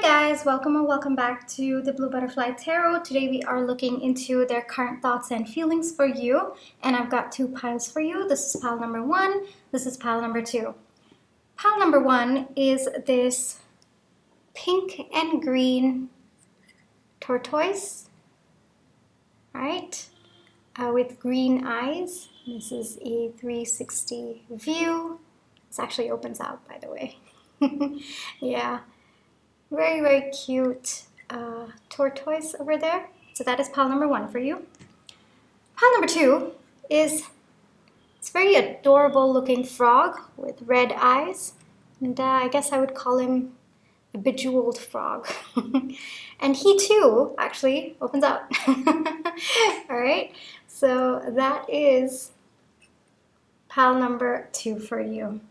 guys, welcome or welcome back to the Blue Butterfly Tarot. Today we are looking into their current thoughts and feelings for you, and I've got two piles for you. This is pile number one, this is pile number two. Pile number one is this pink and green tortoise, right? With green eyes. This is a 360 view. This actually opens out, by the way. Yeah. Very, very cute tortoise over there. So that is pile number one for you. Pile number two is it's very adorable looking frog with red eyes. And I guess I would call him a bejeweled frog. And he too actually opens up. All right. So that is pile number two for you.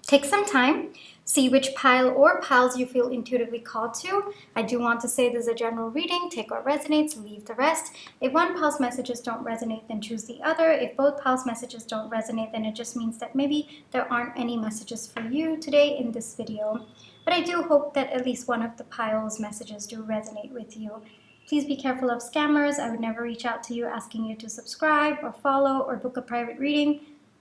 Take some time, see which pile or piles you feel intuitively called to. I do want to say this is a general reading. Take what resonates, leave the rest. If one pile's messages don't resonate, then choose the other. If both piles' messages don't resonate, then it just means that maybe there aren't any messages for you today in this video. But I do hope that at least one of the piles' messages do resonate with you. Please be careful of scammers. I would never reach out to you asking you to subscribe or follow or book a private reading.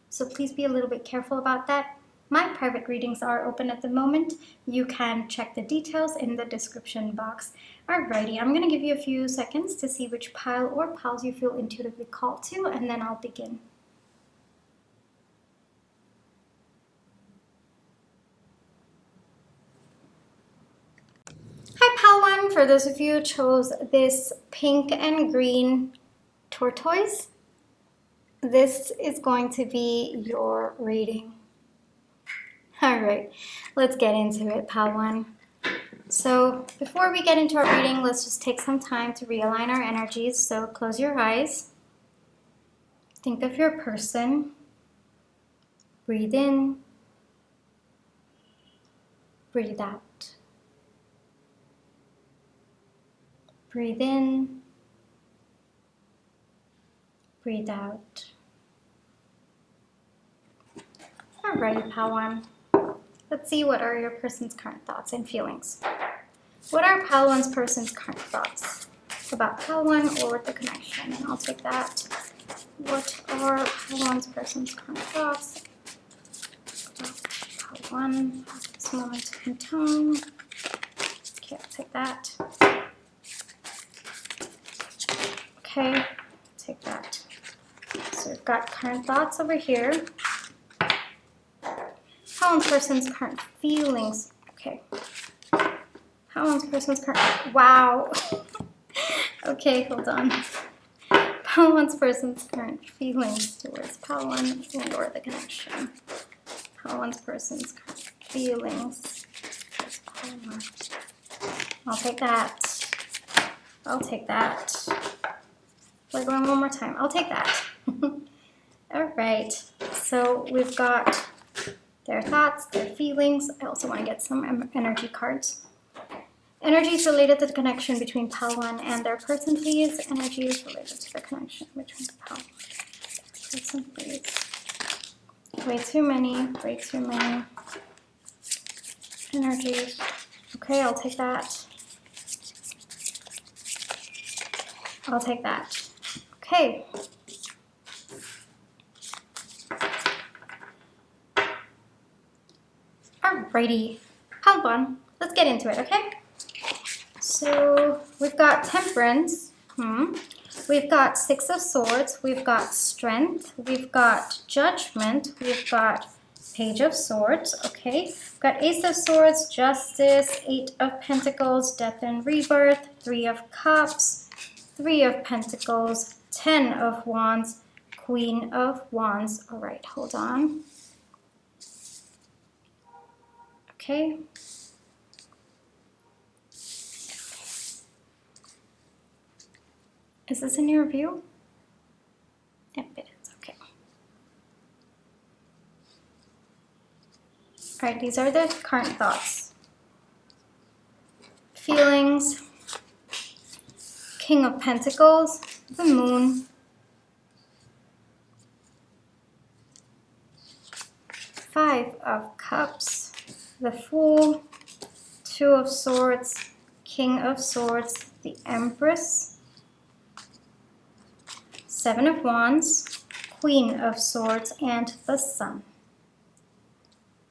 So please be a little bit careful about that. My private readings are open at the moment. You can check the details in the description box. Alrighty, I'm going to give you a few seconds to see which pile or piles you feel intuitively called to, and then I'll begin. Hi, pile one. For those of you who chose this pink and green tortoise, this is going to be your reading. All right, let's get into it, pile one. So before we get into our reading, let's just take some time to realign our energies. So close your eyes. Think of your person. Breathe in. Breathe out. Breathe in. Breathe out. All right, pile one. Let's see what are your person's current thoughts and feelings. What are pile one's person's current thoughts about pile one or with the connection? And I'll take that. What are pile one's person's current thoughts about pile one at this moment in time? Okay, I'll take that. Okay, take that. So we've got current thoughts over here. How one person's current feelings. Okay. How one person's current. Wow. Okay, hold on. How one person's current feelings towards pile one and or the connection. How one person's current feelings towards pile one. I'll take that. I'll take that. We're going one more time. I'll take that. All right. So we've got their thoughts, their feelings. I also want to get some energy cards. Energy is related to the connection between pile one and their person, please. Energy is related to the connection between pile one and their person, please. Way too many energies. Okay, I'll take that. I'll take that. Okay. Alrighty, pile one, let's get into it, okay? So we've got Temperance, we've got Six of Swords, we've got Strength, we've got Judgment, we've got Page of Swords, okay? We've got Ace of Swords, Justice, Eight of Pentacles, Death and Rebirth, Three of Cups, Three of Pentacles, 10 of Wands, Queen of Wands. All right, hold on. Okay. Is this in your view? Yep, it is. Okay. All right, these are the current thoughts. Feelings. King of Pentacles, the Moon. Five of Cups, the Fool, Two of Swords, King of Swords, the Empress, Seven of Wands, Queen of Swords, and the Sun.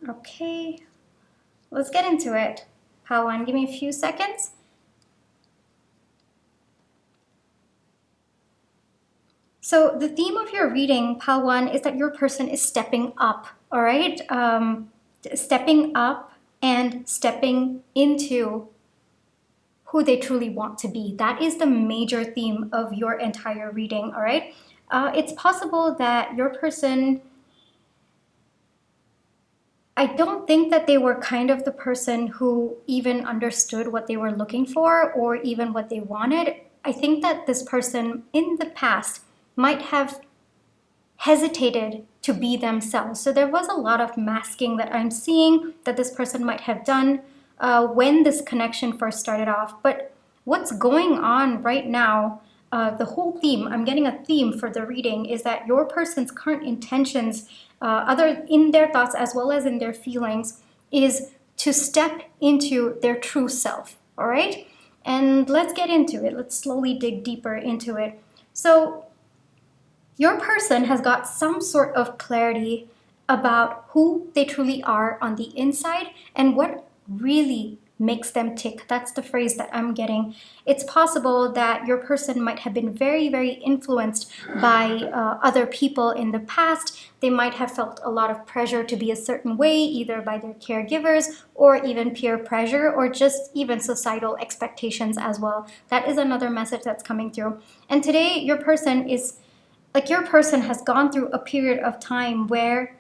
Okay, let's get into it. Pile 1, give me a few seconds. So the theme of your reading, Pile 1, is that your person is stepping up, all right? Stepping up and stepping into who they truly want to be. That is the major theme of your entire reading, all right? It's possible that your person, I don't think that they were kind of the person who even understood what they were looking for or even what they wanted. I think that this person in the past might have hesitated to be themselves. So there was a lot of masking that I'm seeing that this person might have done when this connection first started off. But what's going on right now, the whole theme, I'm getting a theme for the reading, is that your person's current intentions, other in their thoughts as well as in their feelings, is to step into their true self, all right? And let's get into it. Let's slowly dig deeper into it. So your person has got some sort of clarity about who they truly are on the inside and what really makes them tick. That's the phrase that I'm getting. It's possible that your person might have been very, very influenced by other people in the past. They might have felt a lot of pressure to be a certain way, either by their caregivers or even peer pressure or just even societal expectations as well. That is another message that's coming through. And today your person is, like, your person has gone through a period of time where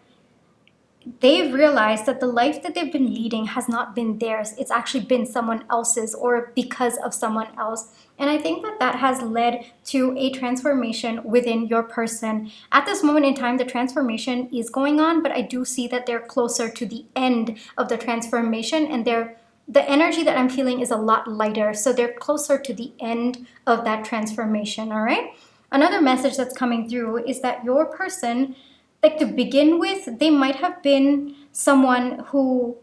they've realized that the life that they've been leading has not been theirs. It's actually been someone else's or because of someone else. And I think that that has led to a transformation within your person. At this moment in time, the transformation is going on, but I do see that they're closer to the end of the transformation, and the energy that I'm feeling is a lot lighter. So they're closer to the end of that transformation, all right? Another message that's coming through is that your person, like, to begin with, they might have been someone who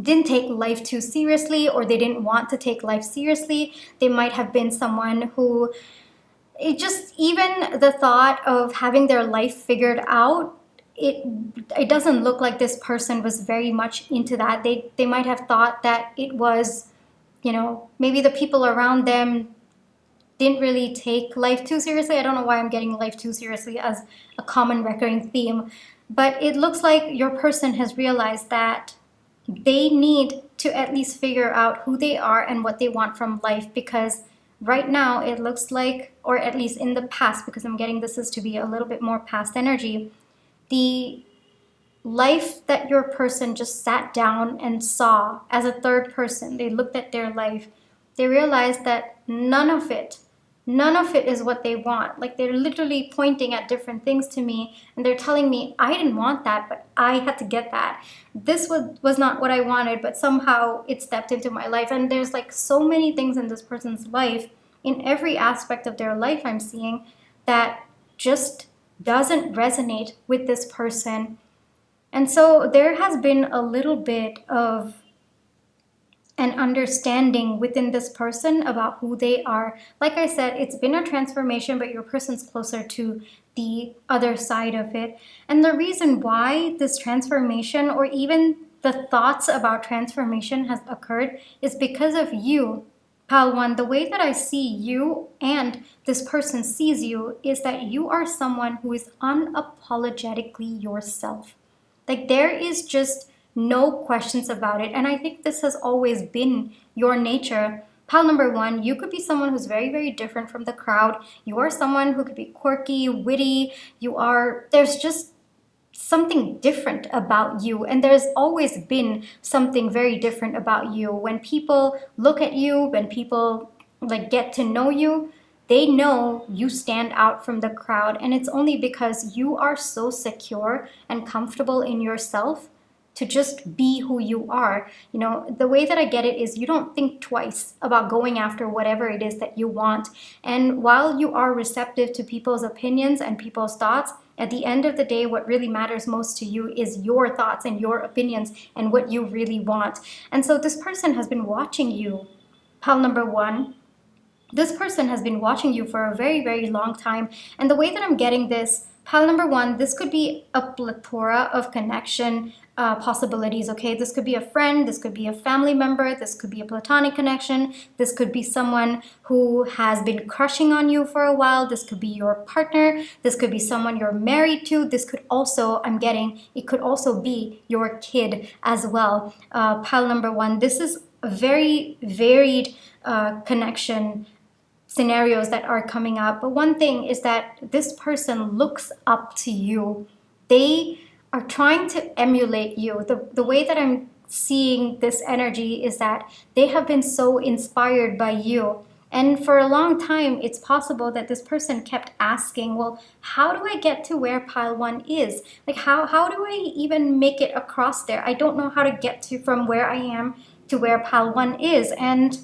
didn't take life too seriously, or they didn't want to take life seriously. They might have been someone who, it just, even the thought of having their life figured out, it doesn't look like this person was very much into that. They might have thought that it was, you know, maybe the people around them didn't really take life too seriously. I don't know why I'm getting life too seriously as a common recurring theme, but it looks like your person has realized that they need to at least figure out who they are and what they want from life, because right now it looks like, or at least in the past, because I'm getting this is to be a little bit more past energy, the life that your person just sat down and saw as a third person, they looked at their life, they realized that none of it is what they want. Like, they're literally pointing at different things to me and they're telling me, I didn't want that, but I had to get that. This was not what I wanted, but somehow it stepped into my life. And there's like so many things in this person's life, in every aspect of their life I'm seeing, that just doesn't resonate with this person. And so there has been a little bit of an understanding within this person about who they are. Like I said, it's been a transformation, but your person's closer to the other side of it. And the reason why this transformation, or even the thoughts about transformation, has occurred is because of you, Pile 1. The way that I see you and this person sees you is that you are someone who is unapologetically yourself. Like, there is just no questions about it. And I think this has always been your nature. Pile number 1, you could be someone who's very, very different from the crowd. You are someone who could be quirky, witty. There's just something different about you. And there's always been something very different about you. When people look at you, when people like get to know you, they know you stand out from the crowd. And it's only because you are so secure and comfortable in yourself to just be who you are. You know, the way that I get it is you don't think twice about going after whatever it is that you want. And while you are receptive to people's opinions and people's thoughts, At the end of the day, what really matters most to you is your thoughts and your opinions and what you really want. And so this person has been watching you, pile number one. This person has been watching you for a very, very long time. And the way that I'm getting this, pile number one, this could be a plethora of connection possibilities, okay? This could be a friend, this could be a family member, this could be a platonic connection, this could be someone who has been crushing on you for a while, this could be your partner, this could be someone you're married to, this could also, I'm getting, it could also be your kid as well. Pile number one, this is a very varied connection scenarios that are coming up. But one thing is that this person looks up to you. They are trying to emulate you. The way that I'm seeing this energy is that they have been so inspired by you. And for a long time, it's possible that this person kept asking, well, how do I get to where pile one is? Like, how do I even make it across there? I don't know how to get to from where I am to where pile one is. And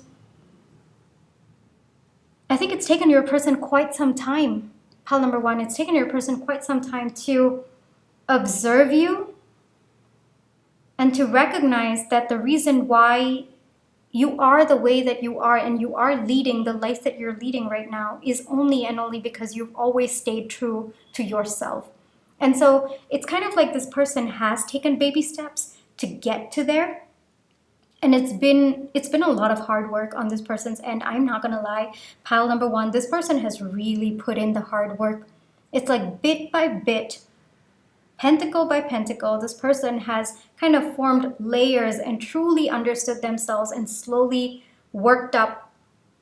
I think it's taken your person quite some time. Pile number one, it's taken your person quite some time to observe you and to recognize that the reason why you are the way that you are and you are leading the life that you're leading right now is only and only because you've always stayed true to yourself. And so it's kind of like this person has taken baby steps to get to there. And it's been a lot of hard work on this person's end. I'm not gonna lie. Pile number one, this person has really put in the hard work. It's like bit by bit, pentacle by pentacle, this person has kind of formed layers and truly understood themselves and slowly worked up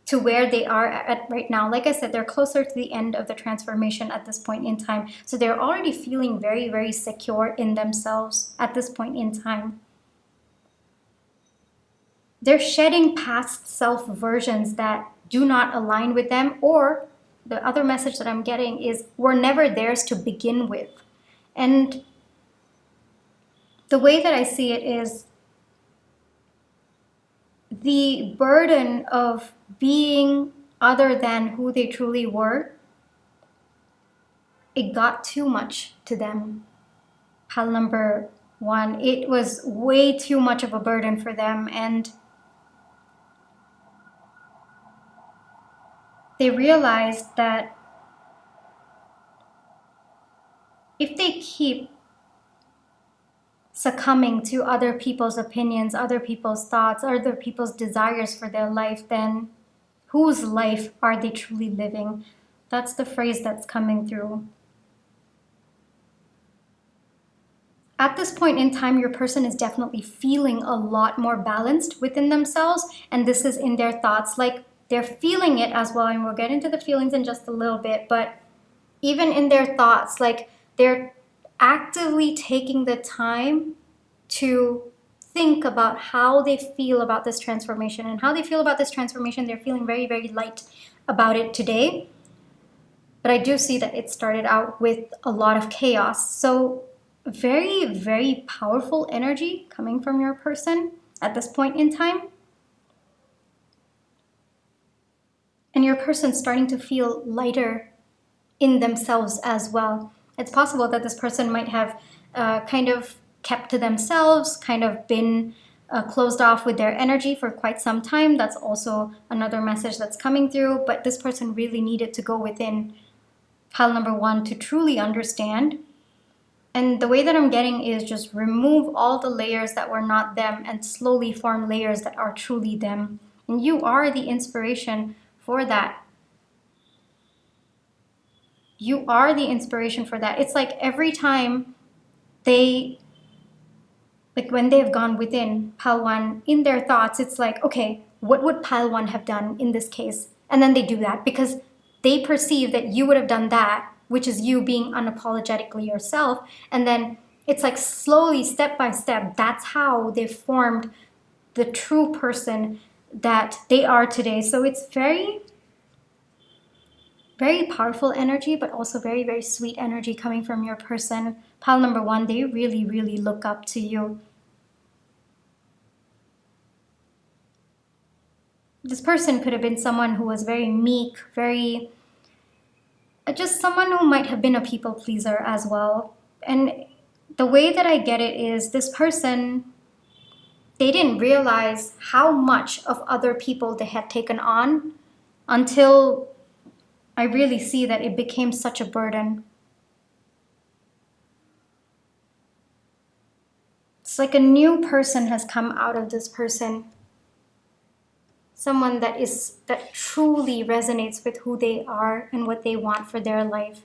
to where they are at right now. Like I said, they're closer to the end of the transformation at this point in time. So they're already feeling very, very secure in themselves at this point in time. They're shedding past self versions that do not align with them, or the other message that I'm getting is were never theirs to begin with. And the way that I see it is the burden of being other than who they truly were, it got too much to them. Pile number one, it was way too much of a burden for them, and they realized that if they keep succumbing to other people's opinions, other people's thoughts, other people's desires for their life, then whose life are they truly living? That's the phrase that's coming through. At this point in time, your person is definitely feeling a lot more balanced within themselves, and this is in their thoughts. Like, they're feeling it as well, and we'll get into the feelings in just a little bit, but even in their thoughts, like, they're actively taking the time to think about how they feel about this transformation. And how they feel about this transformation, they're feeling very, very light about it today. But I do see that it started out with a lot of chaos. So very, very powerful energy coming from your person at this point in time. And your person's starting to feel lighter in themselves as well. It's possible that this person might have kind of kept to themselves, kind of been closed off with their energy for quite some time. That's also another message that's coming through. But this person really needed to go within pile number one to truly understand. And the way that I'm getting is just remove all the layers that were not them and slowly form layers that are truly them. And you are the inspiration for that. You are the inspiration for that. It's like every time they, like when they've gone within pile one in their thoughts, it's like, okay, what would pile one have done in this case? And then they do that because they perceive that you would have done that, which is you being unapologetically yourself. And then it's like slowly, step by step, that's how they've formed the true person that they are today. So it's very, very powerful energy, but also very, very sweet energy coming from your person. Pile number one, they really, really look up to you. This person could have been someone who was very meek, very just someone who might have been a people pleaser as well. And the way that I get it is this person, they didn't realize how much of other people they had taken on until I really see that it became such a burden. It's like a new person has come out of this person. Someone that truly resonates with who they are and what they want for their life.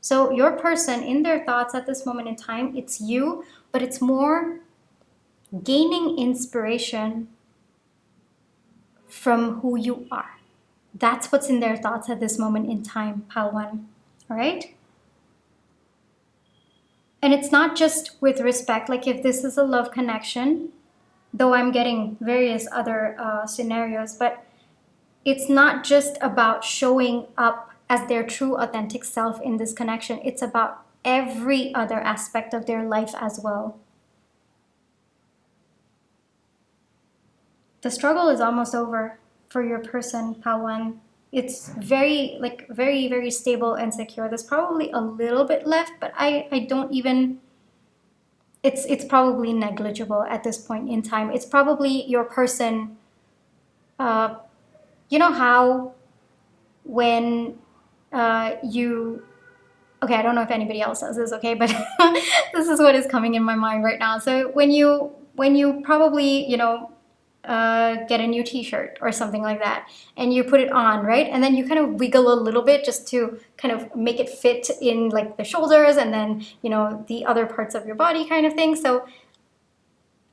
So your person, in their thoughts at this moment in time, it's you, but it's more gaining inspiration from who you are. That's what's in their thoughts at this moment in time, pile 1. All right? And it's not just with respect, like if this is a love connection, though I'm getting various other scenarios, but it's not just about showing up as their true authentic self in this connection. It's about every other aspect of their life as well. The struggle is almost over for your person, pile 1. It's very, very stable and secure. There's probably a little bit left, but I don't even, it's probably negligible at this point in time. It's probably your person, you know how when you, okay, I don't know if anybody else does this, okay, but this is what is coming in my mind right now. So when you probably, get a new t-shirt or something like that, and you put it on, right? And then you kind of wiggle a little bit just to kind of make it fit in like the shoulders and then, the other parts of your body kind of thing. So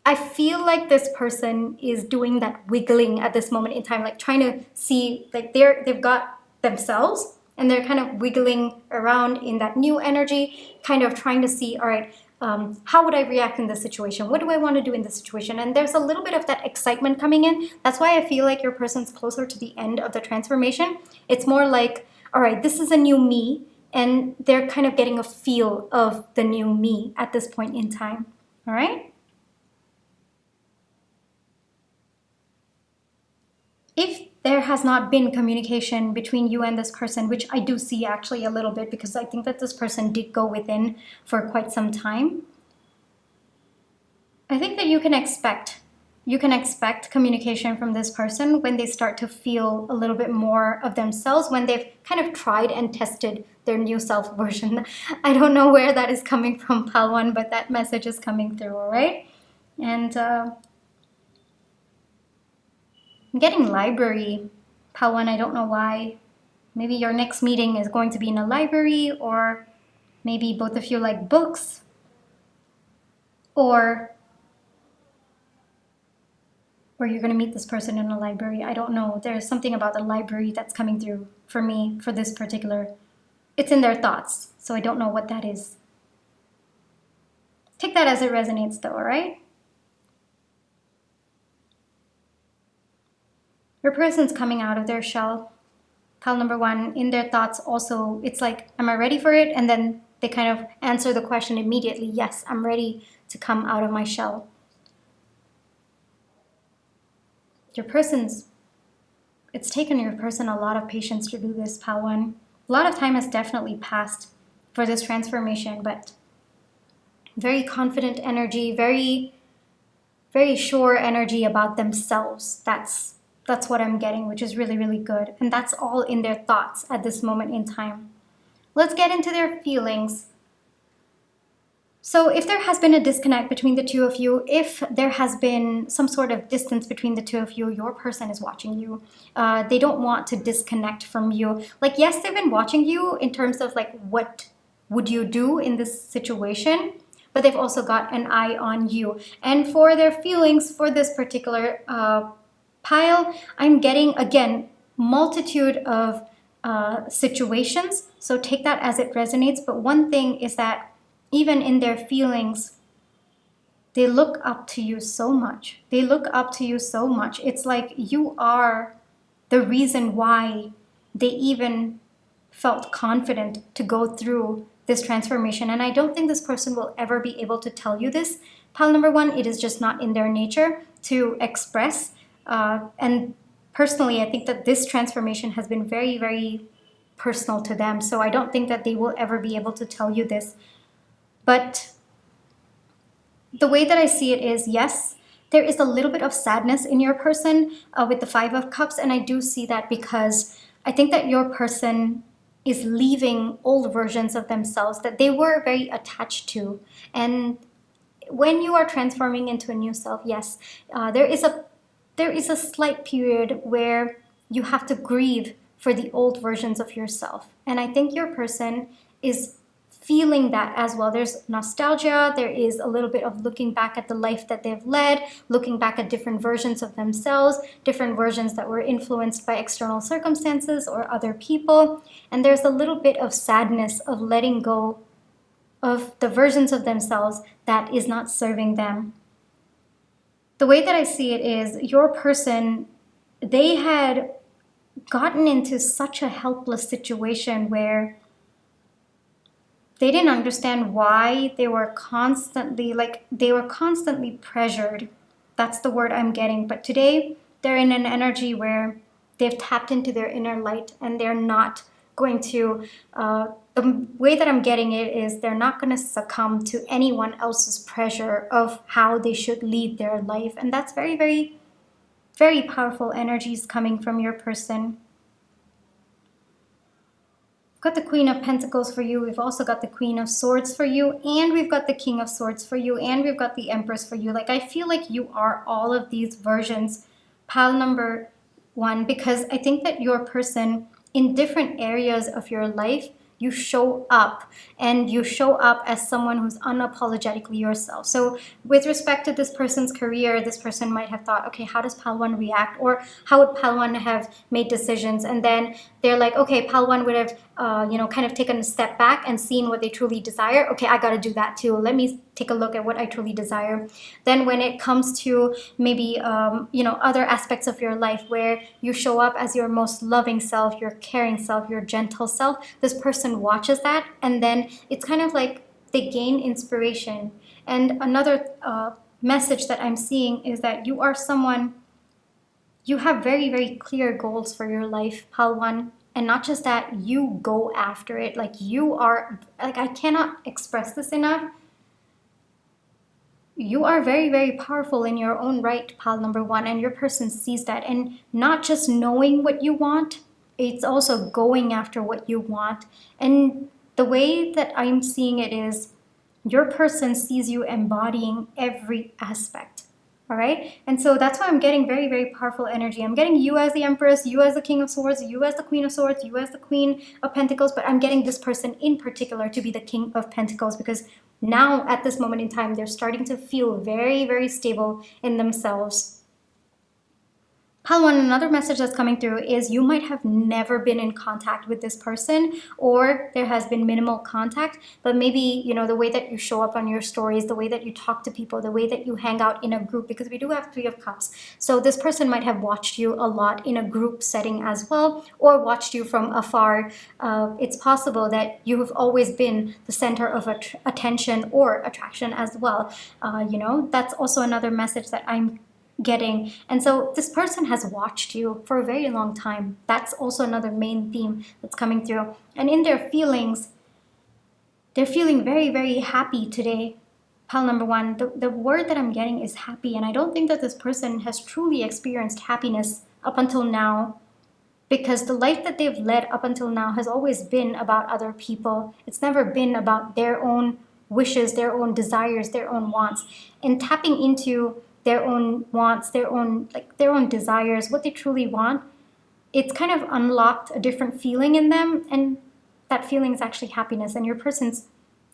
I feel like this person is doing that wiggling at this moment in time, like trying to see, like they've got themselves and they're kind of wiggling around in that new energy, kind of trying to see, all right, how would I react in this situation? What do I want to do in this situation? And there's a little bit of that excitement coming in. That's why I feel like your person's closer to the end of the transformation. It's more like, all right, this is a new me, and they're kind of getting a feel of the new me at this point in time. All right? If there has not been communication between you and this person, which I do see actually a little bit because I think that this person did go within for quite some time, I think that you can expect communication from this person when they start to feel a little bit more of themselves, when they've kind of tried and tested their new self version. I don't know where that is coming from, pile 1, but that message is coming through, all right? And I'm getting library, pile 1, I don't know why. Maybe your next meeting is going to be in a library, or maybe both of you like books, or you're going to meet this person in a library. I don't know. There's something about the library that's coming through for me for this particular. It's in their thoughts, so I don't know what that is. Take that as it resonates though, all right? Your person's coming out of their shell. Pile number 1, in their thoughts also, it's like, am I ready for it? And then they kind of answer the question immediately. Yes, I'm ready to come out of my shell. Your person's, it's taken your person a lot of patience to do this, pile 1. A lot of time has definitely passed for this transformation, but very confident energy, very, very sure energy about themselves. That's what I'm getting, which is really, really good. And that's all in their thoughts at this moment in time. Let's get into their feelings. So if there has been a disconnect between the two of you, if there has been some sort of distance between the two of you, your person is watching you. They don't want to disconnect from you. Like, yes, they've been watching you in terms of like, what would you do in this situation? But they've also got an eye on you. And for their feelings for this particular pile, I'm getting, again, multitude of situations. So take that as it resonates. But one thing is that even in their feelings, they look up to you so much. They look up to you so much. It's like you are the reason why they even felt confident to go through this transformation. And I don't think this person will ever be able to tell you this. Pile number 1, it is just not in their nature to express. And personally, I think that this transformation has been very, very personal to them. So I don't think that they will ever be able to tell you this. But the way that I see it is, yes, there is a little bit of sadness in your person with the Five of Cups. And I do see that because I think that your person is leaving old versions of themselves that they were very attached to. And when you are transforming into a new self, yes, there is a slight period where you have to grieve for the old versions of yourself. And I think your person is feeling that as well. There's nostalgia, there is a little bit of looking back at the life that they've led, looking back at different versions of themselves, different versions that were influenced by external circumstances or other people. And there's a little bit of sadness of letting go of the versions of themselves that is not serving them. The way that I see it is your person, they had gotten into such a helpless situation where they didn't understand why they were constantly pressured. That's the word I'm getting. But today they're in an energy where they've tapped into their inner light, and they're not going to, the way that I'm getting it is they're not going to succumb to anyone else's pressure of how they should lead their life. And that's very, very, very powerful energies coming from your person. We've got the Queen of Pentacles for you. We've also got the Queen of Swords for you. And we've got the King of Swords for you. And we've got the Empress for you. Like, I feel like you are all of these versions, pile number one, because I think that your person in different areas of your life, you show up, and you show up as someone who's unapologetically yourself. So with respect to this person's career, this person might have thought, okay, how does Pal 1 react? Or how would Pal 1 have made decisions? And then they're like, okay, Pal 1 would have, kind of taken a step back and seen what they truly desire. Okay, I got to do that too. Let me take a look at what I truly desire. Then when it comes to maybe, other aspects of your life where you show up as your most loving self, your caring self, your gentle self, this person watches that, and then it's kind of like they gain inspiration. And another message that I'm seeing is that you are someone, you have very, very clear goals for your life, Pal 1. And not just that, you go after it. Like, you are, like, I cannot express this enough. You are very, very powerful in your own right, Pal number 1, and your person sees that. And not just knowing what you want, it's also going after what you want. And the way that I'm seeing it is your person sees you embodying every aspect. All right. And so that's why I'm getting very, very powerful energy. I'm getting you as the Empress, you as the King of Swords, you as the Queen of Swords, you as the Queen of Pentacles. But I'm getting this person in particular to be the King of Pentacles, because now at this moment in time, they're starting to feel very, very stable in themselves. Pal 1, another message that's coming through is you might have never been in contact with this person, or there has been minimal contact, but maybe, the way that you show up on your stories, the way that you talk to people, the way that you hang out in a group, because we do have 3 of Cups. So this person might have watched you a lot in a group setting as well, or watched you from afar. It's possible that you have always been the center of attention or attraction as well. That's also another message that I'm getting. And so this person has watched you for a very long time. That's also another main theme that's coming through. And in their feelings, they're feeling very, very happy today. Pile number 1, the word that I'm getting is happy. And I don't think that this person has truly experienced happiness up until now, because the life that they've led up until now has always been about other people. It's never been about their own wishes, their own desires, their own wants. And tapping into their own wants, their own desires, what they truly want, it's kind of unlocked a different feeling in them, and that feeling is actually happiness. And your person's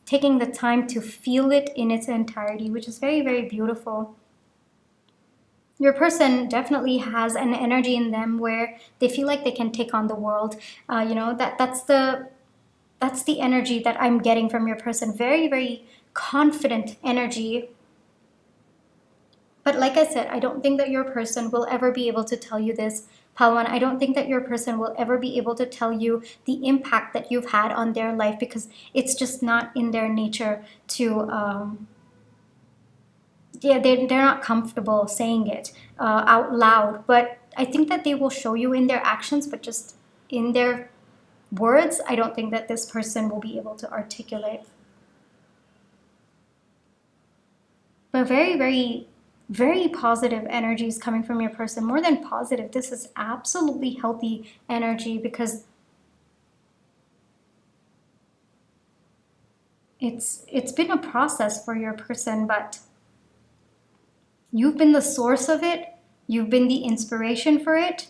taking the time to feel it in its entirety, which is very, very beautiful. Your person definitely has an energy in them where they feel like they can take on the world. That's the energy that I'm getting from your person. Very, very confident energy. But like I said, I don't think that your person will ever be able to tell you this, Pal 1. I don't think that your person will ever be able to tell you the impact that you've had on their life, because it's just not in their nature to, they're not comfortable saying it out loud. But I think that they will show you in their actions, but just in their words, I don't think that this person will be able to articulate. But very, very, very positive energy is coming from your person. More than positive, this is absolutely healthy energy, because it's been a process for your person, but you've been the source of it. You've been the inspiration for it.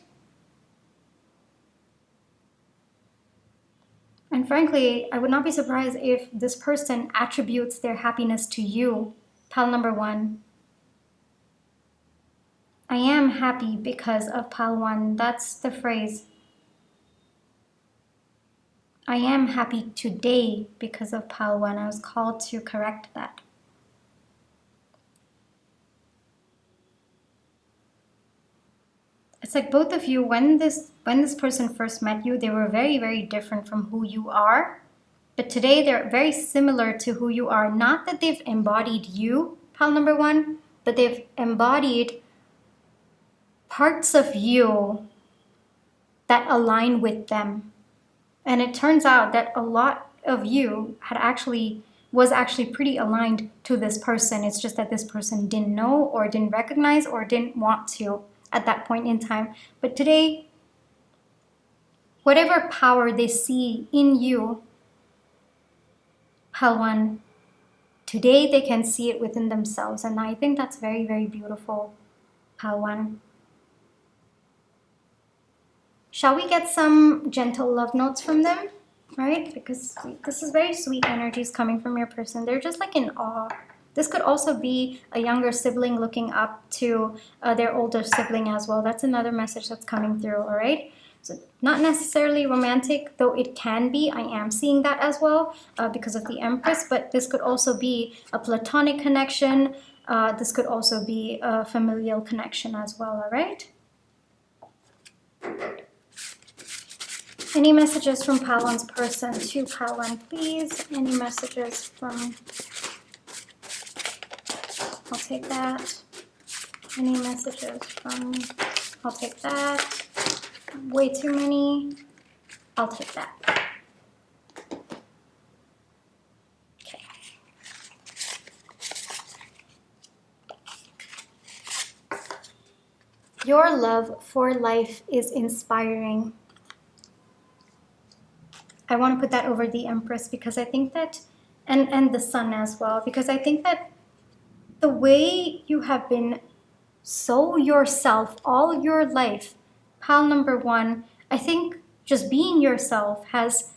And frankly, I would not be surprised if this person attributes their happiness to you. Pile number 1. I am happy because of pile 1. That's the phrase. I am happy today because of pile 1. I was called to correct that. It's like both of you, when this person first met you, they were very, very different from who you are. But today they're very similar to who you are. Not that they've embodied you, pile number 1, but they've embodied parts of you that align with them. And it turns out that a lot of you was actually pretty aligned to this person. It's just that this person didn't know, or didn't recognize, or didn't want to at that point in time. But today, whatever power they see in you, pile 1, today they can see it within themselves. And I think that's very, very beautiful, pile 1. Shall we get some gentle love notes from them? Right? Because this is very sweet energies coming from your person. They're just like in awe. This could also be a younger sibling looking up to their older sibling as well. That's another message that's coming through, all right? So not necessarily romantic, though it can be. I am seeing that as well because of the Empress, but this could also be a platonic connection. This could also be a familial connection as well, all right? Any messages from pile 1's person to pile 1, please? Any messages from... I'll take that. Any messages from... I'll take that. Way too many. I'll take that. Okay. Your love for life is inspiring. I want to put that over the Empress, because I think that, and the Sun as well, because I think that the way you have been so yourself all your life, pile number 1, I think just being yourself has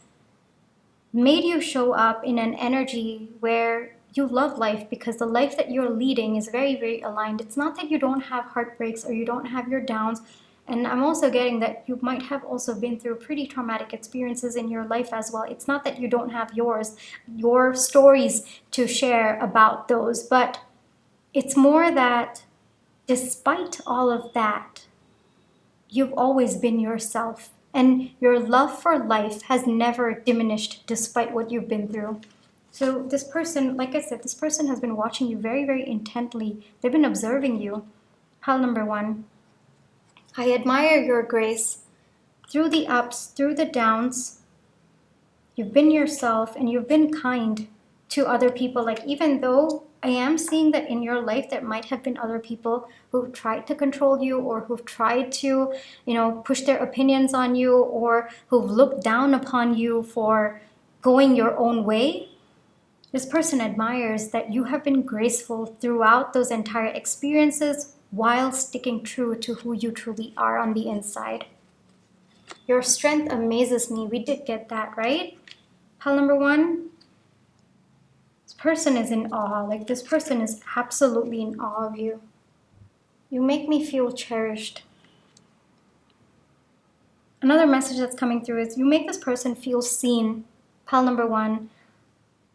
made you show up in an energy where you love life, because the life that you're leading is very, very aligned. It's not that you don't have heartbreaks or you don't have your downs. And I'm also getting that you might have also been through pretty traumatic experiences in your life as well. It's not that you don't have your stories to share about those, but it's more that despite all of that, you've always been yourself, and your love for life has never diminished despite what you've been through. So this person, like I said, this person has been watching you very, very intently. They've been observing you. Pile number 1. I admire your grace. Through the ups, through the downs, you've been yourself and you've been kind to other people. Like, even though I am seeing that in your life there might have been other people who've tried to control you, or who've tried to, push their opinions on you, or who've looked down upon you for going your own way. This person admires that you have been graceful throughout those entire experiences, while sticking true to who you truly are on the inside. Your strength amazes me. We did get that, right? Pile number 1. This person is in awe. Like, this person is absolutely in awe of you. You make me feel cherished. Another message that's coming through is you make this person feel seen. Pile number 1.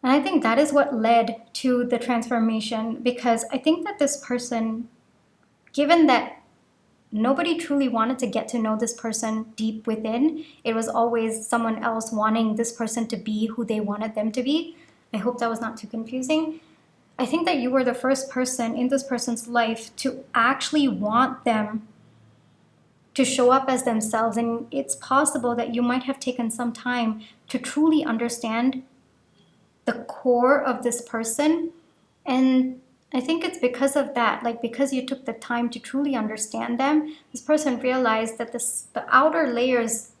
And I think that is what led to the transformation, because I think that this person, given that nobody truly wanted to get to know this person deep within, it was always someone else wanting this person to be who they wanted them to be. I hope that was not too confusing. I think that you were the first person in this person's life to actually want them to show up as themselves. And it's possible that you might have taken some time to truly understand the core of this person. And I think it's because of that, like because you took the time to truly understand them, this person realized that the outer layers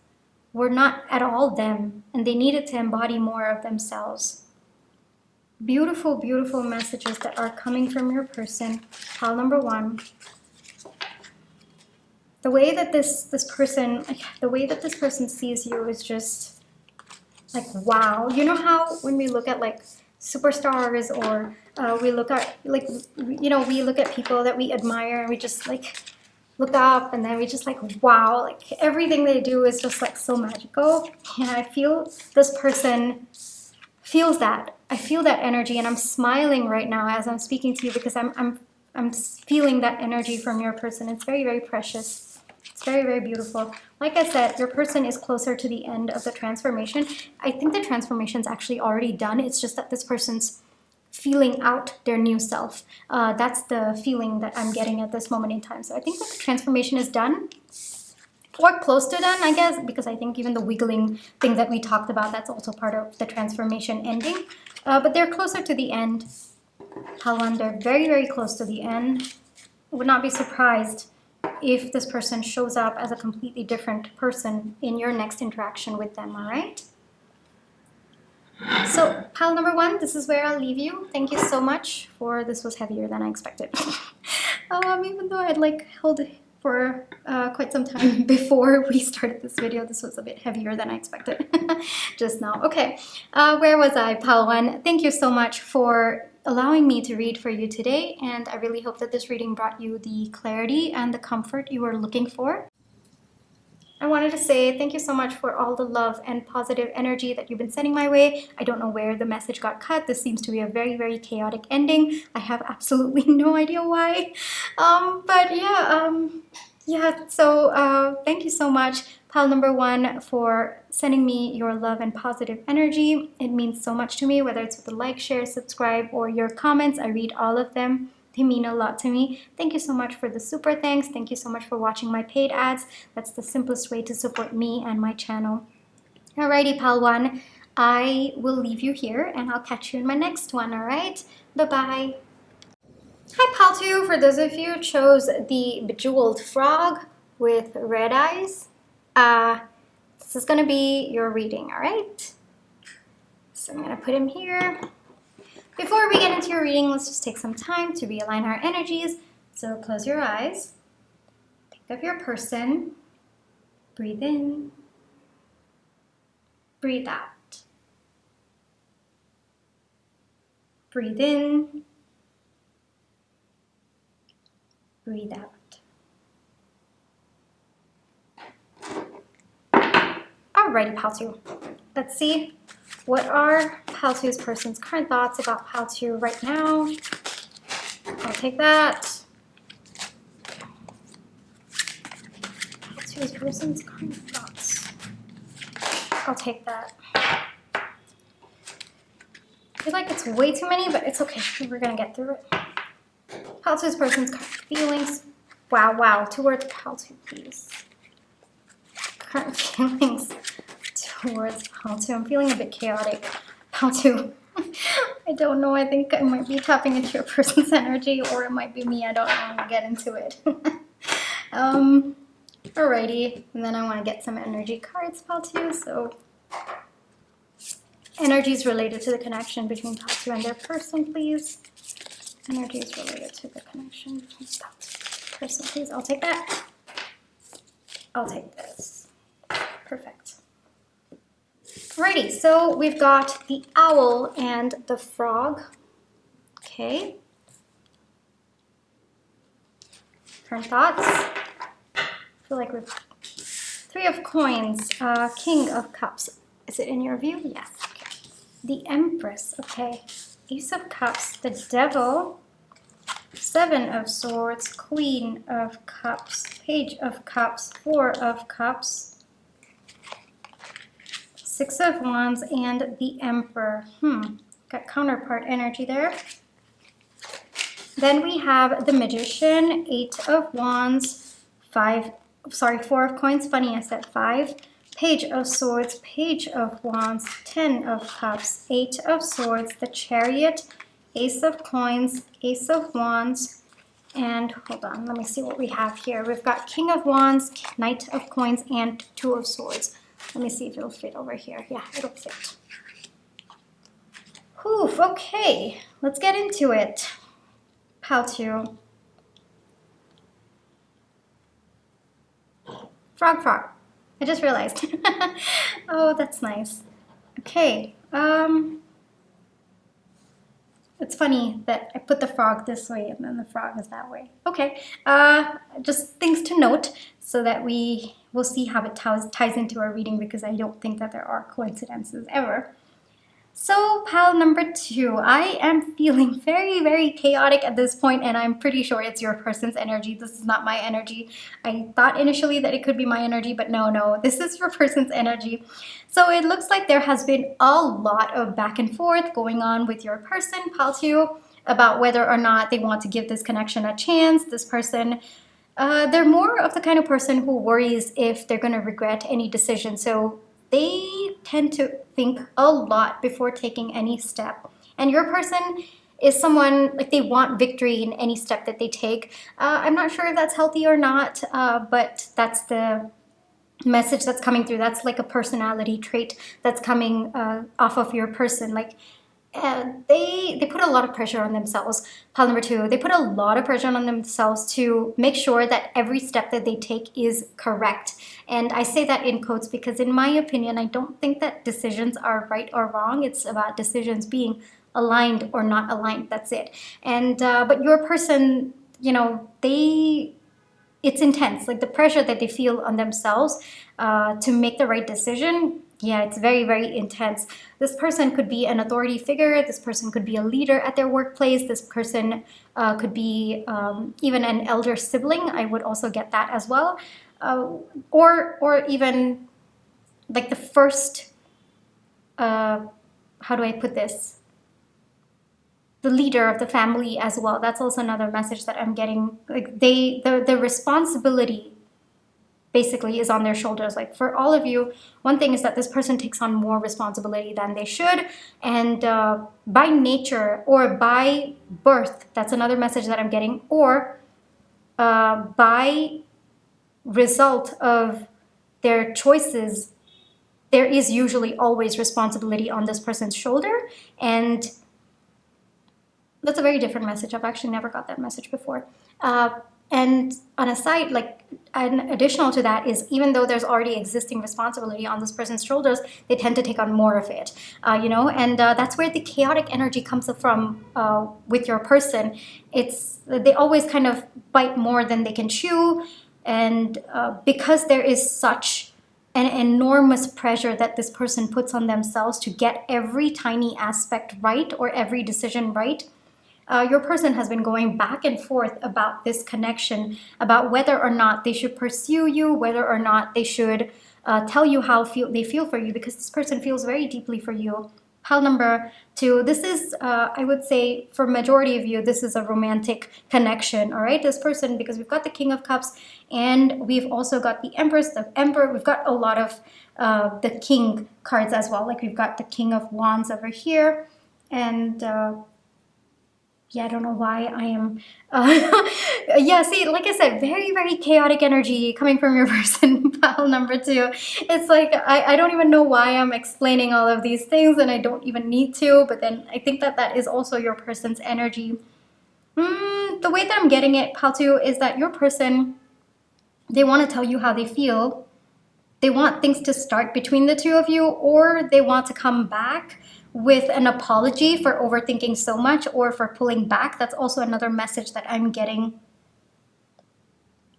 were not at all them, and they needed to embody more of themselves. Beautiful, beautiful messages that are coming from your person. Pile number 1. The way that this person sees you is just like, wow. You know how when we look at like superstars, or we look at like, you know, we look at people that we admire and we just like look up, and then we just like, wow, like everything they do is just like so magical. And I feel this person feels that. I feel that energy, and I'm smiling right now as I'm speaking to you because I'm feeling that energy from your person. It's very, very precious. It's very, very beautiful. Like I said, your person is closer to the end of the transformation. I think the transformation's actually already done. It's just that this person's feeling out their new self. That's the feeling that I'm getting at this moment in time. So I think that the transformation is done, or close to done, I guess, because I think even the wiggling thing that we talked about, that's also part of the transformation ending. But they're closer to the end. Helen, they're very, very close to the end. I would not be surprised if this person shows up as a completely different person in your next interaction with them, all right? So pile number 1, this is where I'll leave you. Thank you so much for, this was heavier than I expected. Even though I'd like held it for quite some time before we started this video, this was a bit heavier than I expected just now. Okay, where was I? Pile 1, thank you so much for allowing me to read for you today, and I really hope that this reading brought you the clarity and the comfort you were looking for. I wanted to say thank you so much for all the love and positive energy that you've been sending my way. I don't know where the message got cut. This seems to be a very, very chaotic ending. I have absolutely no idea why. But yeah, so thank you so much, pile number 1, for sending me your love and positive energy. It means so much to me, whether it's with a like, share, subscribe, or your comments. I read all of them. They mean a lot to me. Thank you so much for the super thanks. Thank you so much for watching my paid ads. That's the simplest way to support me and my channel. Alrighty, pal 1, I will leave you here and I'll catch you in my next one, alright? Bye-bye. Hi, pal 2. For those of you who chose the bejeweled frog with red eyes, this is gonna be your reading, alright? So I'm gonna put him here. Before we get into your reading, let's just take some time to realign our energies. So close your eyes, think of your person, breathe in, breathe out. Breathe in, breathe out. Alrighty, pal 2. Let's see. What are pal 2's person's current thoughts about pal 2 right now? I'll take that. Pal 2's person's current thoughts. I'll take that. I feel like it's way too many, but it's okay. We're gonna get through it. Pal 2's person's current feelings. Wow. 2 words, pal 2, please. Current feelings towards pal 2. I'm feeling a bit chaotic. Pal 2. I don't know. I think I might be tapping into your person's energy, or it might be me. I don't know. I'll get into it. Alrighty. And then I want to get some energy cards, pal 2. So energies related to the connection between pal 2 and their person, please. Energies related to the connection between pal 2 and their person, please. I'll take that. I'll take this. Perfect. Alrighty, so we've got the owl and the frog. Okay. Current thoughts. I feel like we've 3 of coins, King of Cups. Is it in your view? Yes. Okay. The Empress. Okay. Ace of Cups, the Devil, 7 of Swords, Queen of Cups, Page of Cups, 4 of Cups, 6 of Wands, and the Emperor. Got counterpart energy there. Then we have the Magician, 8 of Wands, 5 sorry, 4 of coins, funny I said 5. Page of Swords, Page of Wands, 10 of Cups, 8 of Swords, the Chariot, Ace of Coins, Ace of Wands, and hold on, let me see what we have here. We've got King of Wands, Knight of Coins, and 2 of Swords. Let me see if it'll fit over here. Yeah, it'll fit. Whew, okay, let's get into it. Pile 2. Frog, frog. I just realized. Oh, that's nice. Okay. It's funny that I put the frog this way and then the frog is that way. Okay. Just things to note so that we will see how it ties into our reading, because I don't think that there are coincidences ever. So pile number 2, I am feeling very, very chaotic at this point, and I'm pretty sure it's your person's energy. This is not my energy. I thought initially that it could be my energy, but no, this is your person's energy. So it looks like there has been a lot of back and forth going on with your person, pile 2, about whether or not they want to give this connection a chance. This person, they're more of the kind of person who worries if they're going to regret any decision. So they tend to think a lot before taking any step. And your person is someone, like, they want victory in any step that they take. I'm not sure if that's healthy or not, but that's the message that's coming through. That's like a personality trait that's coming off of your person. Like, they put a lot of pressure on themselves. Pile number 2, they put a lot of pressure on themselves to make sure that every step that they take is correct. And I say that in quotes because, in my opinion, I don't think that decisions are right or wrong. It's about decisions being aligned or not aligned. That's it. And but your person, you know, it's intense. Like, the pressure that they feel on themselves to make the right decision. Yeah, it's very, very intense. This person could be an authority figure. This person could be a leader at their workplace. This person could be even an elder sibling. I would also get that as well. Or even like the first, how do I put this? The leader of the family as well. That's also another message that I'm getting. Like, the responsibility basically is on their shoulders. Like, for all of you, one thing is that this person takes on more responsibility than they should, and by nature or by birth, that's another message that I'm getting, or by result of their choices, there is usually always responsibility on this person's shoulder. And that's a very different message. I've actually never got that message before. And on a side, like, an additional to that is, even though there's already existing responsibility on this person's shoulders, they tend to take on more of it, and that's where the chaotic energy comes from with your person. They always kind of bite more than they can chew, and because there is such an enormous pressure that this person puts on themselves to get every tiny aspect right or every decision right, your person has been going back and forth about this connection, about whether or not they should pursue you, whether or not they should tell you how they feel for you, because this person feels very deeply for you. Pile number 2, this is, I would say, for majority of you, this is a romantic connection, all right? This person, because we've got the King of Cups, and we've also got the Empress, the Emperor. We've got a lot of the King cards as well. Like, we've got the King of Wands over here, and yeah, I don't know why I am, yeah, see, like I said, very, very chaotic energy coming from your person, pile number 2. It's like, I don't even know why I'm explaining all of these things, and I don't even need to, but then I think that that is also your person's energy. The way that I'm getting it, pile 2, is that your person, they want to tell you how they feel. They want things to start between the two of you, or they want to come back with an apology for overthinking so much or for pulling back. That's also another message that I'm getting.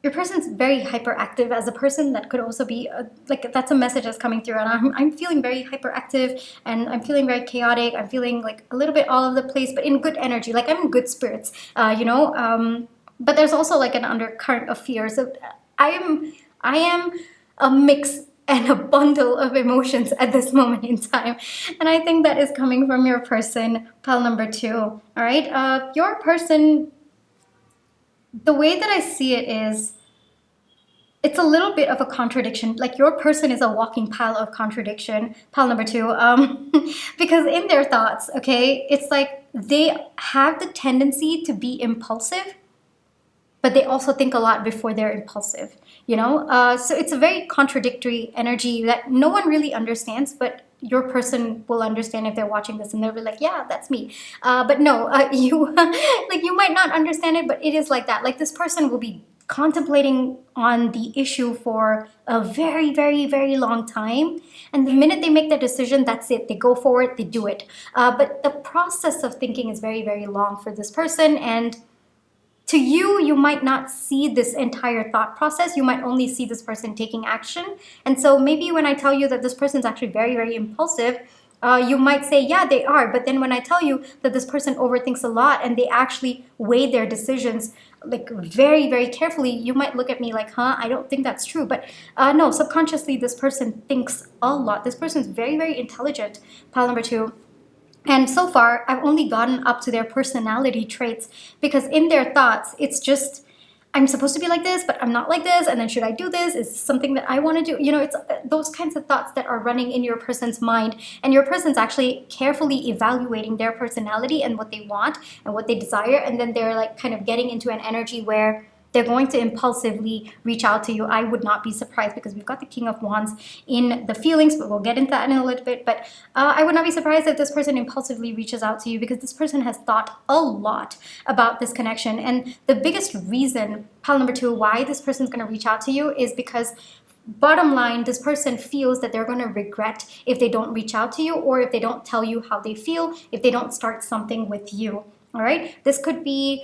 Your person's very hyperactive as a person. That could also be like, that's a message that's coming through, and I'm feeling very hyperactive, and I'm feeling very chaotic. I'm feeling like a little bit all over the place, but in good energy. Like, I'm in good spirits, but there's also like an undercurrent of fear. So I am a mix and a bundle of emotions at this moment in time, and I think that is coming from your person, pile number 2. All right, your person, the way that I see it is, it's a little bit of a contradiction. Like your person is a walking pile of contradiction, pile number two, because in their thoughts, okay, it's like they have the tendency to be impulsive, but they also think a lot before they're impulsive, you know? So it's a very contradictory energy that no one really understands, but your person will understand if they're watching this, and they'll be like, yeah, that's me. But no, you like you might not understand it, but it is like that. Like this person will be contemplating on the issue for a very, very, very long time, and the minute they make their decision, that's it. They go for it, they do it. But the process of thinking is very, very long for this person, and to you, you might not see this entire thought process. You might only see this person taking action. And so maybe when I tell you that this person is actually very, very impulsive, you might say, yeah, they are. But then when I tell you that this person overthinks a lot and they actually weigh their decisions like very, very carefully, you might look at me like, huh, I don't think that's true. But no, subconsciously, this person thinks a lot. This person is very, very intelligent. Pile number two. And so far, I've only gotten up to their personality traits, because in their thoughts, it's just, I'm supposed to be like this, but I'm not like this. And then should I do this? Is this something that I want to do? You know, it's those kinds of thoughts that are running in your person's mind. And your person's actually carefully evaluating their personality and what they want and what they desire. And then they're like kind of getting into an energy where they're going to impulsively reach out to you. I would not be surprised, because we've got the King of Wands in the feelings, but we'll get into that in a little bit. But I would not be surprised if this person impulsively reaches out to you, because this person has thought a lot about this connection. And the biggest reason, pile number two, why this person is going to reach out to you is because bottom line, this person feels that they're going to regret if they don't reach out to you, or if they don't tell you how they feel, if they don't start something with you. All right. This could be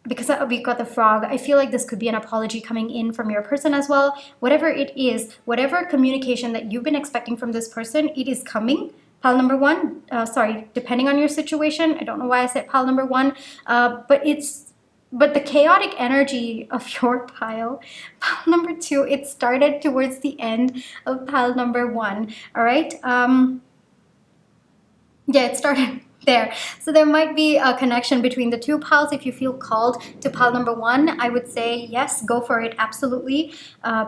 because we've got the frog, I feel like this could be an apology coming in from your person as well. Whatever it is, whatever communication that you've been expecting from this person, it is coming. Pile number one, depending on your situation. I don't know why I said pile number one, but the chaotic energy of your pile number two, it started towards the end of pile number one. All right. Yeah, it started there. So there might be a connection between the two piles. If you feel called to pile number one, I would say yes, go for it, absolutely,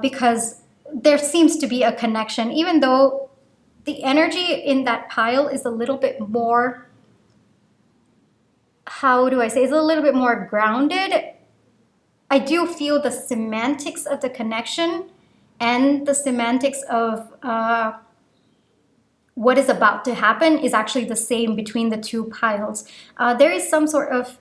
because there seems to be a connection, even though the energy in that pile is a little bit more, how do I say, it's a little bit more grounded. I do feel the semantics of the connection and the semantics of what is about to happen is actually the same between the two piles. There is some sort of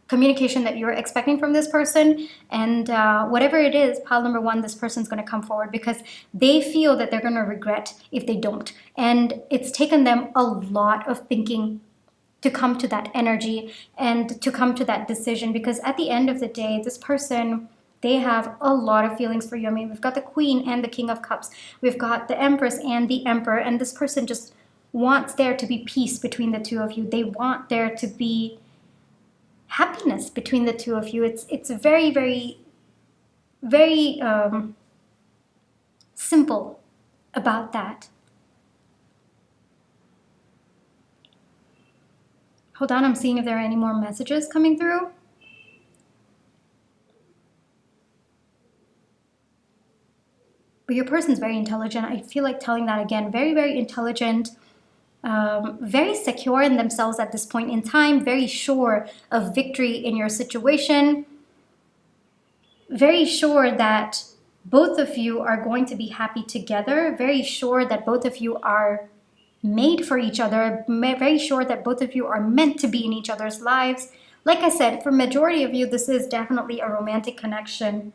communication that you're expecting from this person, and whatever it is, pile number one, this person's going to come forward because they feel that they're going to regret if they don't. And it's taken them a lot of thinking to come to that energy and to come to that decision, because at the end of the day, this person, they have a lot of feelings for you. I mean, we've got the Queen and the King of Cups. We've got the Empress and the Emperor. And this person just wants there to be peace between the two of you. They want there to be happiness between the two of you. It's very, very, very simple about that. Hold on, I'm seeing if there are any more messages coming through. But your person's very intelligent. I feel like telling that again. Very, very intelligent. Very secure in themselves at this point in time. Very sure of victory in your situation. Very sure that both of you are going to be happy together. Very sure that both of you are made for each other. Very sure that both of you are meant to be in each other's lives. Like I said, for majority of you, this is definitely a romantic connection.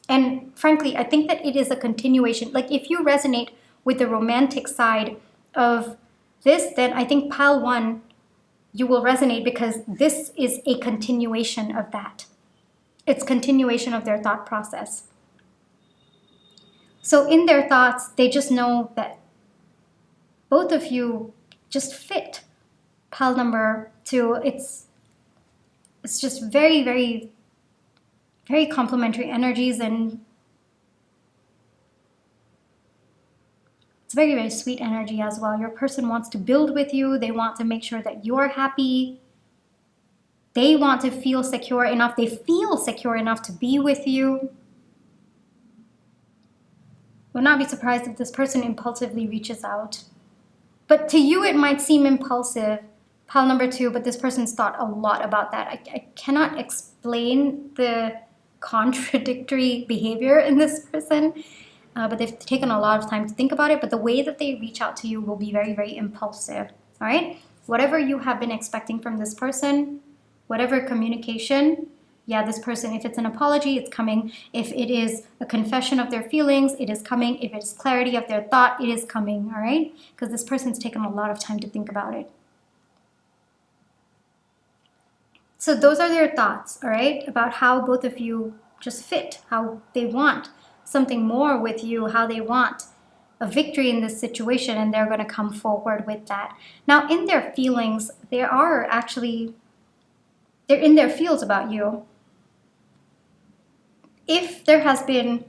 And frankly, I think that it is a continuation. Like if you resonate with the romantic side of this, then I think pile one, you will resonate because this is a continuation of that. It's continuation of their thought process. So in their thoughts, they just know that both of you just fit. Pile number two, it's just very, very, very complementary energies, and it's very, very sweet energy as well. Your person wants to build with you. They want to make sure that you're happy. They want to feel secure enough. They feel secure enough to be with you. Would not be surprised if this person impulsively reaches out. But to you, it might seem impulsive, pile number 2, but this person's thought a lot about that. I cannot explain the contradictory behavior in this person, but they've taken a lot of time to think about it. But the way that they reach out to you will be very, very impulsive. All right? Whatever you have been expecting from this person, whatever communication, yeah, this person, if it's an apology, it's coming. If it is a confession of their feelings, it is coming. If it's clarity of their thought, it is coming, all right? Because this person's taken a lot of time to think about it. So those are their thoughts, all right, about how both of you just fit, how they want something more with you, how they want a victory in this situation, and they're going to come forward with that. Now, in their feelings, they're in their feels about you. If there has been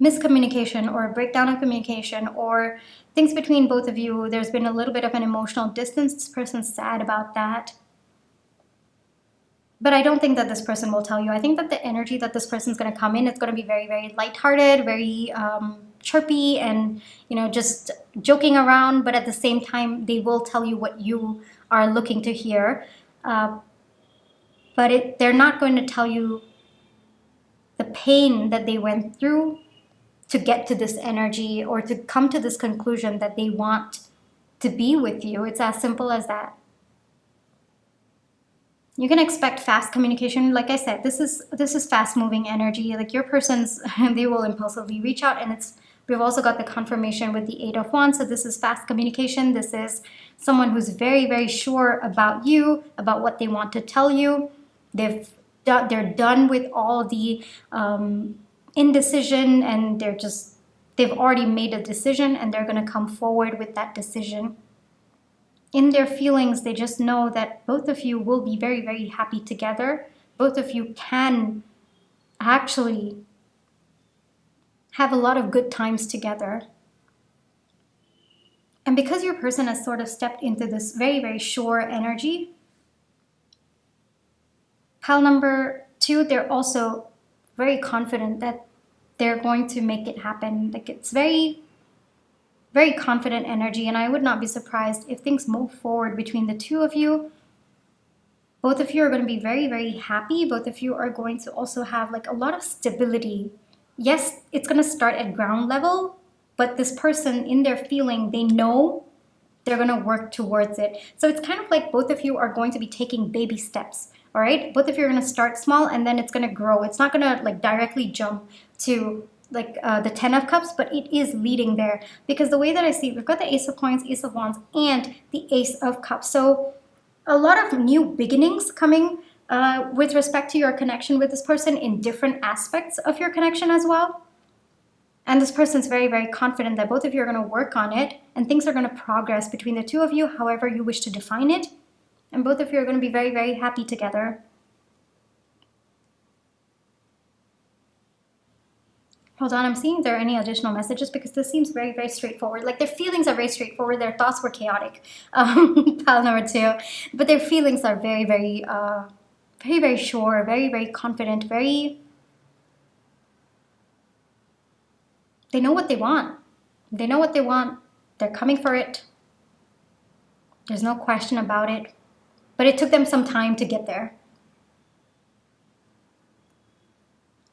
miscommunication or a breakdown of communication or things between both of you, there's been a little bit of an emotional distance, this person's sad about that. But I don't think that this person will tell you. I think that the energy that this person's going to come in, it's going to be very, very lighthearted, very chirpy, and just joking around. But at the same time, they will tell you what you are looking to hear. But they're not going to tell you the pain that they went through to get to this energy or to come to this conclusion that they want to be with you. It's as simple as that. You can expect fast communication. Like I said, this is fast moving energy. Like your person's, they will impulsively reach out, and we've also got the confirmation with the 8 of Wands. So this is fast communication. This is someone who's very, very sure about you, about what they want to tell you. They're done with all the indecision, and they've already made a decision, and they're going to come forward with that decision. In their feelings, they just know that both of you will be very, very happy together. Both of you can actually have a lot of good times together. And because your person has sort of stepped into this very, very sure energy, pile number 2, they're also very confident that they're going to make it happen. Like it's very, very confident energy, and I would not be surprised if things move forward between the two of you. Both of you are going to be very, very happy. Both of you are going to also have like a lot of stability. Yes, it's going to start at ground level, but this person in their feeling, they know they're going to work towards it. So it's kind of like both of you are going to be taking baby steps. All right, both of you are going to start small, and then it's going to grow. It's not going to like directly jump to like the 10 of Cups, but it is leading there, because the way that I see it, we've got the Ace of Coins, Ace of Wands, and the Ace of Cups. So a lot of new beginnings coming with respect to your connection with this person in different aspects of your connection as well. And this person's very, very confident that both of you are going to work on it, and things are going to progress between the two of you, however you wish to define it. And both of you are going to be very, very happy together. Hold on, I'm seeing if there are any additional messages, because this seems very, very straightforward. Like their feelings are very straightforward. Their thoughts were chaotic. Pile number 2. But their feelings are very, very, very, very sure, very, very confident, very... They know what they want. They know what they want. They're coming for it. There's no question about it. But it took them some time to get there.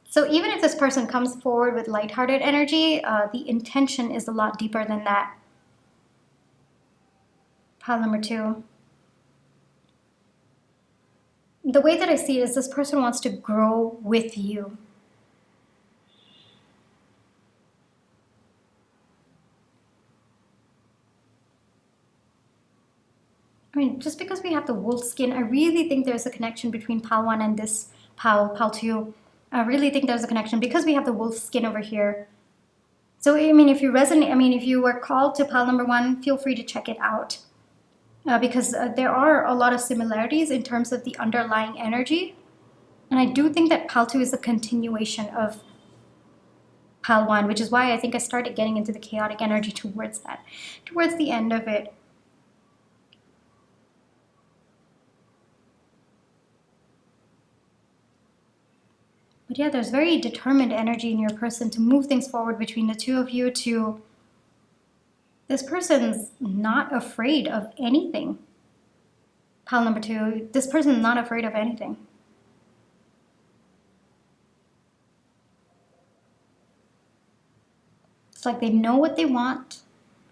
So even if this person comes forward with lighthearted energy, the intention is a lot deeper than that. Pile number 2. The way that I see it is this person wants to grow with you. I mean, just because we have the wolf skin, I really think there's a connection between pile 1 and this pile 2. I really think there's a connection because we have the wolf skin over here. So, I mean, if you resonate, I mean, if you were called to pile number 1, feel free to check it out. Because there are a lot of similarities in terms of the underlying energy. And I do think that pile 2 is a continuation of pile 1, which is why I think I started getting into the chaotic energy towards that, towards the end of it. But yeah, there's very determined energy in your person to move things forward between the two of you. This person's not afraid of anything. Pile number 2, this person's not afraid of anything. It's like they know what they want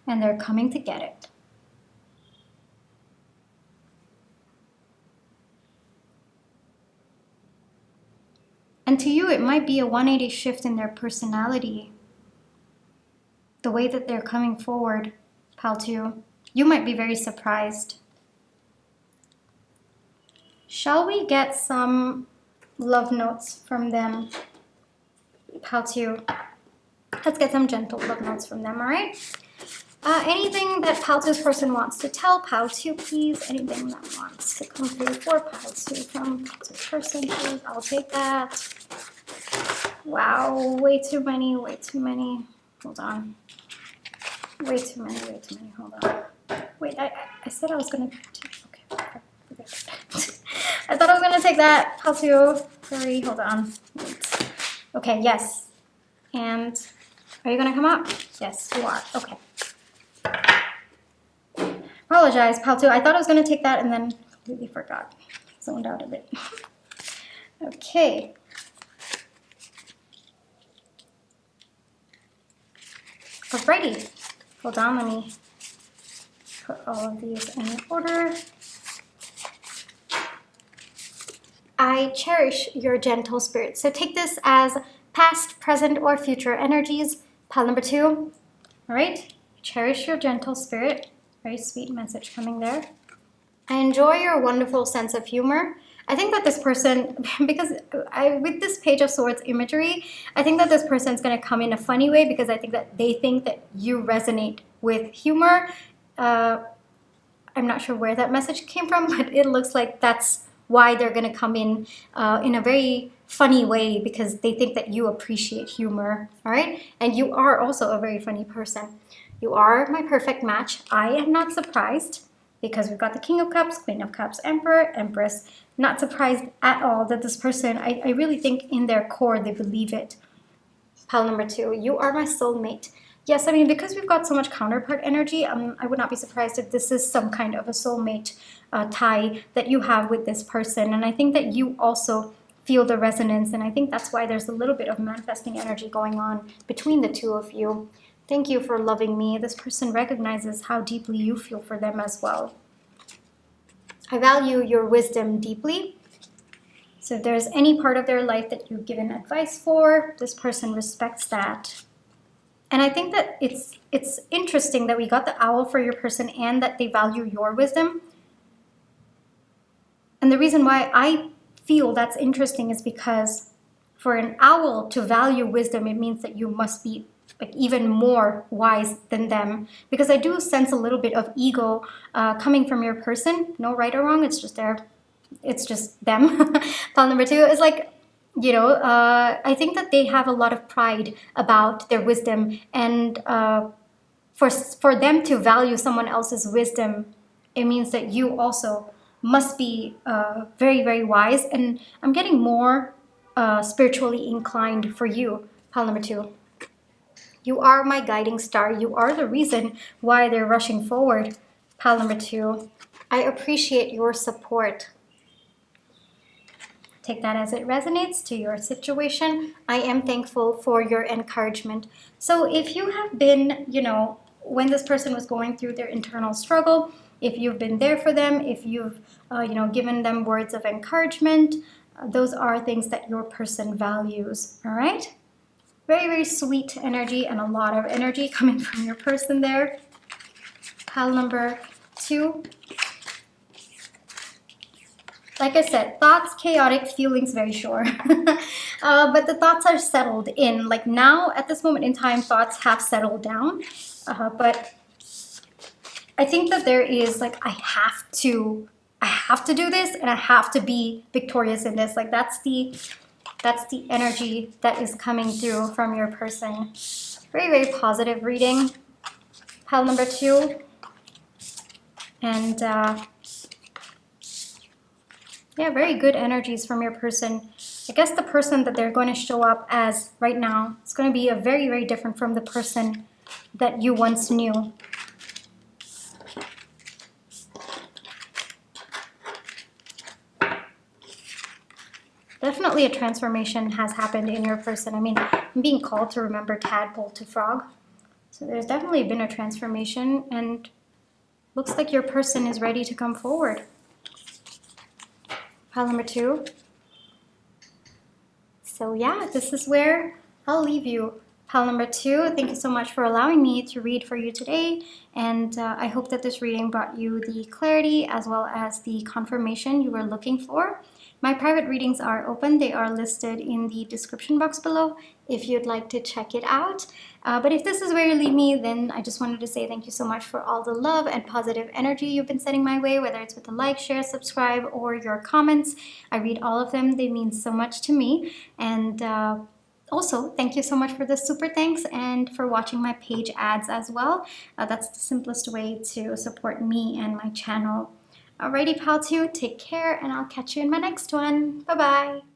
and they're coming to get it. And to you, it might be a 180 shift in their personality. The way that they're coming forward, pile 2. You might be very surprised. Shall we get some love notes from them, pile 2? Let's get some gentle love notes from them, all right? Anything that pile 2's person wants to tell pile 2, please. Anything that wants to come through for pile 2 from pile 2's person, please. I'll take that. Wow, way too many, way too many. Hold on. Way too many, hold on. Wait, I said I was gonna take, okay, I thought I was gonna take that, pile 2. Sorry, hold on. Wait. Okay, yes. And are you gonna come up? Yes, you are, okay. Apologize, pile 2. I thought I was gonna take that and then completely forgot. Zoned out a bit. Okay. Alrighty. Hold on, let me put all of these in order. I cherish your gentle spirit. So take this as past, present, or future energies. Pile number 2. All right. Cherish your gentle spirit. Very sweet message coming there. I enjoy your wonderful sense of humor. I think that this person, because with this Page of Swords imagery, I think that this person's going to come in a funny way because I think that they think that you resonate with humor. I'm not sure where that message came from, but it looks like that's why they're going to come in a very funny way because they think that you appreciate humor, all right? And you are also a very funny person. You are my perfect match. I am not surprised because we've got the King of Cups, Queen of Cups, Emperor, Empress. Not surprised at all that this person, I really think in their core they believe it. Pile number 2, you are my soulmate. Yes, I mean, because we've got so much counterpart energy, I would not be surprised if this is some kind of a soulmate tie that you have with this person. And I think that you also feel the resonance. And I think that's why there's a little bit of manifesting energy going on between the two of you. Thank you for loving me. This person recognizes how deeply you feel for them as well. I value your wisdom deeply. So if there's any part of their life that you've given advice for, this person respects that. And I think that it's interesting that we got the owl for your person and that they value your wisdom. And the reason why I feel that's interesting is because for an owl to value wisdom, it means that you must be like even more wise than them, because I do sense a little bit of ego coming from your person. No right or wrong, it's just them. Pile number 2 is like, you know, I think that they have a lot of pride about their wisdom, and for them to value someone else's wisdom, it means that you also must be very, very wise. And I'm getting more spiritually inclined for you, pile number 2. You are my guiding star. You are the reason why they're rushing forward. Pile number 2. I appreciate your support. Take that as it resonates to your situation. I am thankful for your encouragement. So if you have been, you know, when this person was going through their internal struggle, if you've been there for them, if you've, you know, given them words of encouragement, those are things that your person values, all right? Very, very sweet energy and a lot of energy coming from your person there. Pile number 2. Like I said, thoughts, chaotic, feelings, very sure. But the thoughts are settled in. Like now, at this moment in time, thoughts have settled down. But I think that there is like, I have to do this and I have to be victorious in this. Like that's the energy that is coming through from your person. Very, very positive reading. Pile number 2. And yeah, very good energies from your person. I guess the person that they're going to show up as right now is going to be a very, very different from the person that you once knew. Definitely a transformation has happened in your person. I mean, I'm being called to remember tadpole to frog. So there's definitely been a transformation, and looks like your person is ready to come forward. Pile number 2. So yeah, this is where I'll leave you. Pile number 2, thank you so much for allowing me to read for you today. And I hope that this reading brought you the clarity as well as the confirmation you were looking for. My private readings are open. They are listed in the description box below if you'd like to check it out. But if this is where you leave me, then I just wanted to say thank you so much for all the love and positive energy you've been sending my way, whether it's with a like, share, subscribe, or your comments. I read all of them. They mean so much to me. And also, thank you so much for the super thanks and for watching my page ads as well. That's the simplest way to support me and my channel. Alrighty, pal 2, take care, and I'll catch you in my next one. Bye-bye.